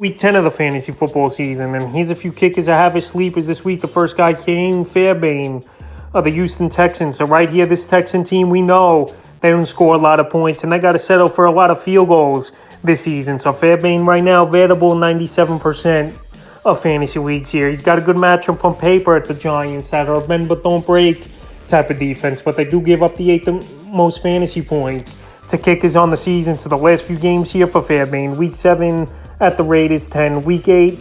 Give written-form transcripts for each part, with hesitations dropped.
Week 10 of the fantasy football season, and here's a few kickers I have as sleepers this week. The first guy, Kane Fairbairn of the Houston Texans. So right here, this Texan team, we know they don't score a lot of points, and they got to settle for a lot of field goals this season. So Fairbairn right now available 97% of fantasy leagues here. He's got a good matchup on paper at the Giants that are bend but don't break type of defense, but they do give up the eighth most fantasy points to kickers on the season. So the last few games here for Fairbairn, Week 7 at the Raiders 10, Week 8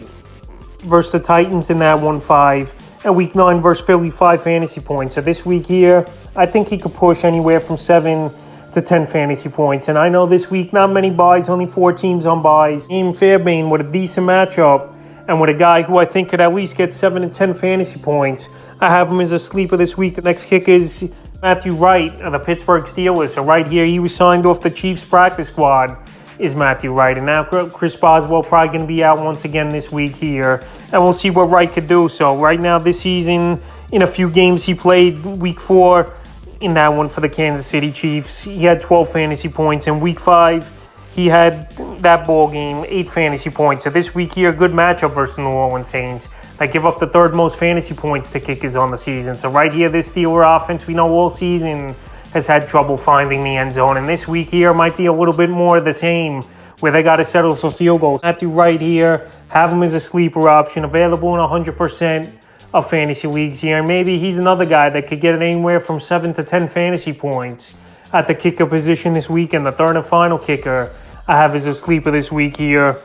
versus the Titans in that 1-5, and Week 9 versus Philly 5 fantasy points. So this week here, I think he could push anywhere from 7 to 10 fantasy points. And I know this week, not many buys, only 4 teams on buys. Team Fairbairn with a decent matchup and with a guy who I think could at least get 7 to 10 fantasy points. I have him as a sleeper this week. The next kicker is Matthew Wright of the Pittsburgh Steelers. So right here, he was signed off the Chiefs practice squad, is Matthew Wright. And now Chris Boswell probably going to be out once again this week here. And we'll see what Wright could do. So right now this season, in a few games he played, Week 4, in that one for the Kansas City Chiefs, he had 12 fantasy points. In Week 5, he had that ball game, 8 fantasy points. So this week here, good matchup versus the New Orleans Saints. They give up the third most fantasy points to kickers on the season. So right here, this Steeler offense, we know all season has had trouble finding the end zone. And this week here might be a little bit more of the same, where they got to settle for field goals. Matthew Wright here, have him as a sleeper option, available in 100% of fantasy leagues here. And maybe he's another guy that could get anywhere from 7 to 10 fantasy points at the kicker position this week. And the third and final kicker I have as a sleeper this week here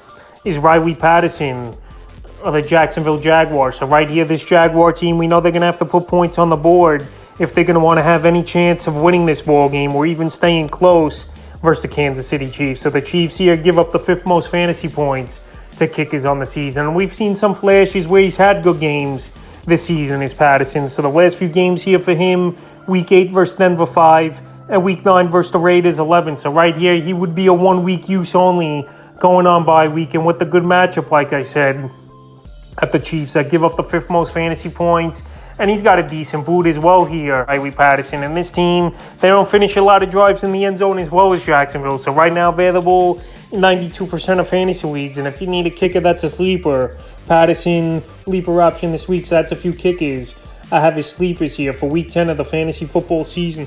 is Riley Patterson of the Jacksonville Jaguars. So right here, this Jaguar team, we know they're going to have to put points on the board if they're going to want to have any chance of winning this ball game or even staying close versus the Kansas City Chiefs. So the Chiefs here give up the 5th most fantasy points to kickers on the season. And we've seen some flashes where he's had good games this season, is Patterson. So the last few games here for him, Week 8 versus Denver 5, and Week 9 versus the Raiders 11. So right here, he would be a 1-week use only going on bye week. And with the good matchup, like I said, at the Chiefs that give up the 5th most fantasy points. And he's got a decent boot as well here, Riley Patterson. And this team, they don't finish a lot of drives in the end zone as well as Jacksonville. So right now available in 92% of fantasy leagues. And if you need a kicker that's a sleeper, Patterson, sleeper option this week. So that's a few kickers I have as sleepers here for Week 10 of the fantasy football season.